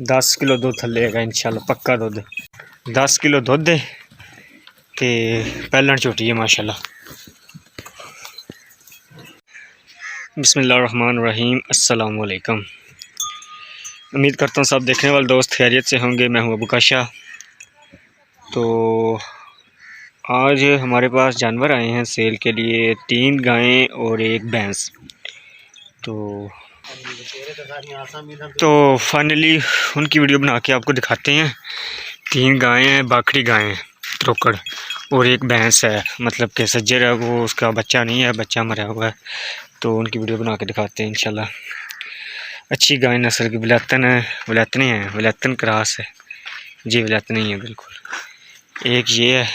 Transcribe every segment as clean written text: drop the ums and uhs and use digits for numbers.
10 kilo दुध थले है इंशाल्लाह पक्का दुध 10 किलो दुध है ते पहलन झोटी है माशाल्लाह। बिस्मिल्लाहिर्रहमानिर्रहीम अस्सलाम वालेकुम। उम्मीद करता हूँ सब देखने वाले दोस्त खैरियत से होंगे। मैं हूँ अबू काशा। तो आज हमारे पास जानवर आए हैं सेल के लिए, 3 गायें और 1 भैंस। तो फाइनली उनकी वीडियो बना के आपको दिखाते हैं। 3 गायें हैं, बाखड़ी गायें त्रोकड़, और 1 भैंस है, मतलब कि सज्जर है वो, उसका बच्चा नहीं है, बच्चा मरा हुआ है। तो उनकी वीडियो बना के दिखाते हैं इंशाल्लाह। अच्छी गाय नस्ल की वलैतन है, वलैतनी है, वलैतन क्रॉस है जी, वलैतनी है बिल्कुल। एक ये है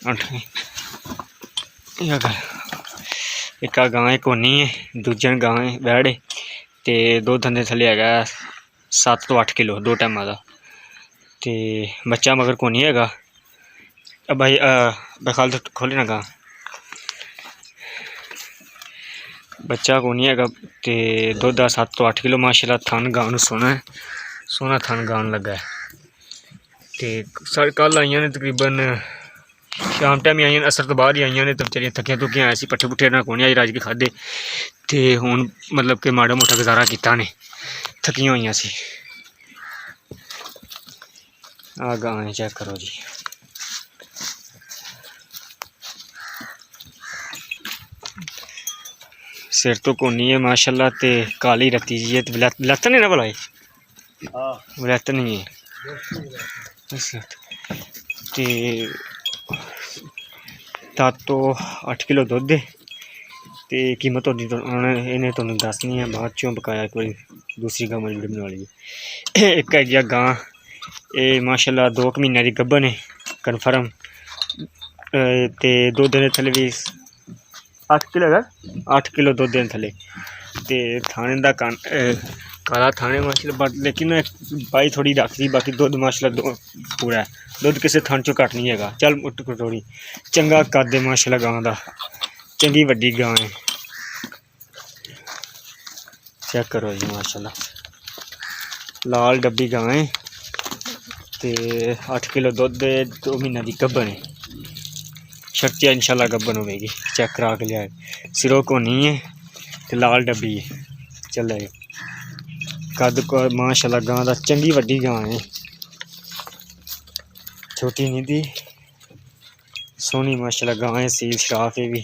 8 एक गाय कोनी है, दूजा गाय बैड़ ते 2 दंदे थले है 7 तो 8 किलो 2 टाइम का। ते बच्चा मगर कोनी है भाई बखाल तो खोली ना गां, बच्चा कोनी है ते दुध 7 तो 8 किलो माशाल्लाह। थन गां सोना है, सोना थन गां लगा है। ते साढ़े कल आई ने तकरीबन शाम टाइम ही आई, असर तो बाद ही आई ने। तो बेचारियां थकियां थुकियां आए, पट्ठे पुट्ठे ना कोनी आज रज के खाधे ते हुण मतलब कि माड़ा मोटा गुजारा किया ने, थकियां हुई सी। आ गां चेक करो जी, सिर तो कोनी है माशाल्लाह ते काली रत्ती जी है। वलैतन है ना भला, वलैतन ही है ते 7 तो 8 किलो दुध है ते कीमत होगी इन्हें तुहानू दसनी है बाद चों। बकाया कोई दूसरी गां बनने वाली है। एक है गां, ये माशाल्लाह 2 महीने की गब्बन है कन्फर्म, ते दुध दे थले भी 8 किलो है, 8 किलो दुध देने थले। ते थाने का काला थाने माशाल्लाह, लेकिन बाई थोड़ी रखती, बाकी दुध माशाल्लाह पूरा है, दुध किसी थान चो घट नहीं है। चल उठ कटोरी चंगा कद है माशाल्लाह गां का, चंगी वड्डी गां है, चेक करो जी माशाल्लाह। लाल डब्बी गां है ते 8 किलो दुध 2 महीने की गब्बन है, शर्तिया इंशाल्लाह गब्बन होगी, चेक करा के लिया। सिरों कोनी है ते लाल डब्बी है, चले कद माशाल्लाह गां का चंगी वड्डी गां है, छोटी नहीं थी, सोहनी माशाल्लाह गां है। सील शराफ है भी,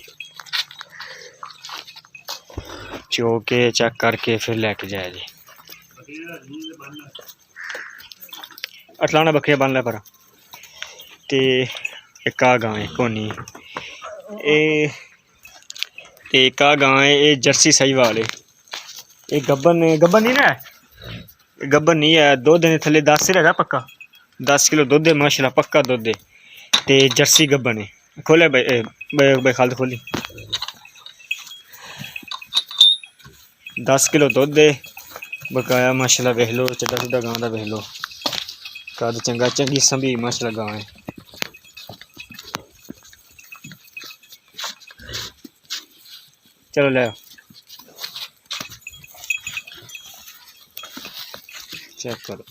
चो के चेक करके फिर लेके जाए जी। अटलाना बकरिया बन लै पर ते एक आ गां है कोनी, एक आ गां है, ये जर्सी साहिवाल है। ये गब्बन नहीं ना, गब्बन नहीं है, 2 दिन थले 10 है पक्का, 10 किलो दुध है माशाल्लाह पक्का दुध है। ते जर्सी गब्बन है, खोले भाई खाल खोली, 10 किलो दुध है बकाया माशाल्लाह। वेख लो चड्डा चुड्डा गां का, वेख लो कद चंगा, चंगी संभी माशाल्लाह गां है। चलो ले चेक करो,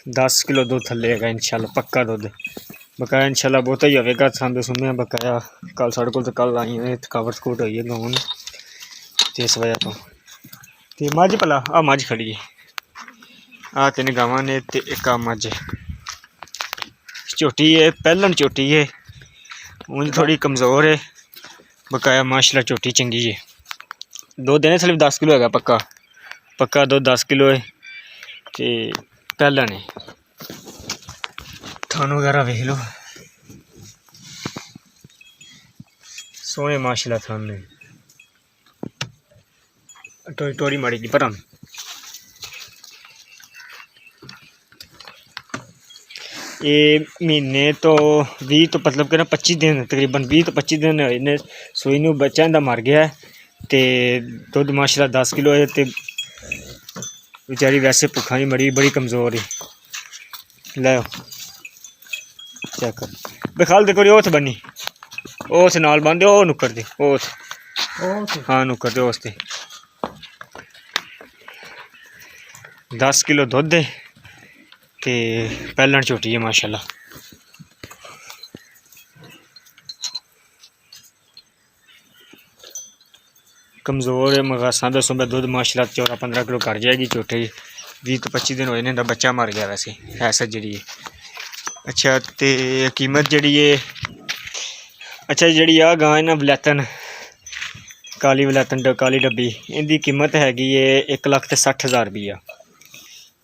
दस किलो दूध थले है इंशाल्लाह पक्का दुध, बकाया इंशाल्लाह बहुत ही होगा। सामने सुनने बकाया कल साढ़े को कल आई है, थकावट थकूट हुई है गाँव में, तो इस वजह तो मझ भला आ मझ खड़ी है, आ 3 गावां ने ते एक आ मझ झोटी है, पहलन झोटी है, ऊँच थोड़ी कमज़ोर है, बकाया माशाल्लाह झोटी चंगी है। 2 दिन थले 10 किलो है पक्का, पक्का दुध 10 किलो है ते पहलन है। थान वगैरह वेख लो सोहने माशाल्लाह थान ने, टोरी माड़ी की पर ये महीने तो 20 तो मतलब कि 25 दिन तकरीबन 20 तो 25 दिन इन्हें सूई नूं, बच्चा इंदा मर गया है ते दुध माशाल्लाह 10 किलो है ते बेचारी वैसे भुखा ही मरी, बड़ी कमज़ोर है। लो चेक कर बेखाल देखो री ओथ बनी उस नाल बंद ओ नुक्कड़ दे उस हाँ नुक्कड़ दे उस ते 10 किलो दुद्ध है ते पैलन झोटी है माशाल्लाह। कमज़ोर है मगर सांबे सुबह दुद्ध माशाल्लाह 14-15 किलो कर जाएगी झोटी 20 तो 25 दिन होए ने बच्चा मर गया वैसे है सर्जरी है। अच्छा ते कीमत जड़ी है अच्छा जी आ गां है ना वलैतन काली वलैतन काली डब्बी इनकी कीमत हैगी है 1,60,000 रुपया।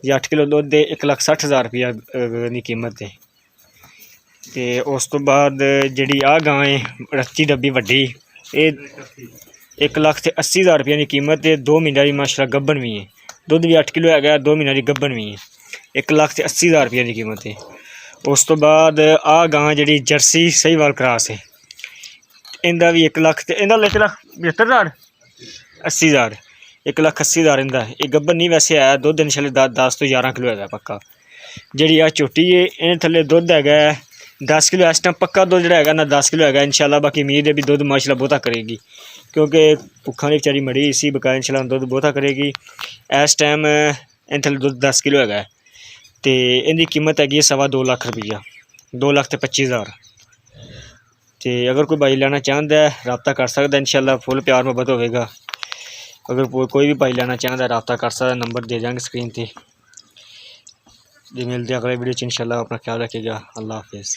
ये 8 किलो दुद्ध 1,60,000 रुपया की कीमत है। ते उस तो बाद जी आ गां है रच्ची डब्बी वड्डी ये 1,80,000 रुपया की कीमत है। 2 महीने की माशाल्लाह गब्बन भी है दुद्ध भी 8 किलो है 2 महीने की गब्बन भी है 1,80,000 रुपया की कीमत है। उस तो बाद आ गां जी जर्सी सहीवाल क्रॉस है इनका भी 1,75,000 80,000 1,80,000 इनका ये गब्बन नहीं वैसे है दुद्ध इंशाल्लाह 10 तो 11 किलो है पक्का। जी आ झोटी है इन थले दुद्ध है 10 किलो इस टाइम पक्का दुद्ध जो है ना 10 किलो है इंशाल्लाह। बाकी उम्मीद है भी दुद्ध माशाल्लाह बहुता करेगी क्योंकि भुखा की बेचारी मड़ी इसी बका इंशाल्लाह दुद्ध बहुता करेगी। इस टाइम इन थले दुद्ध 10 किलो है तो इनकी कीमत हैगी 2.25 लाख रुपया 2,25,000। तो अगर कोई भाई लेना चाहता है रब्ता कर सकता इंशाल्लाह फुल प्यार मोहब्बत होगा। अगर कोई भी भाई लेना चाहता है रब्ता कर सकता नंबर दे देंगे स्क्रीन पर। जी मिलते हैं अगले वीडियो इंशाल्लाह अपना ख्याल रखिएगा अल्लाह हाफिज़।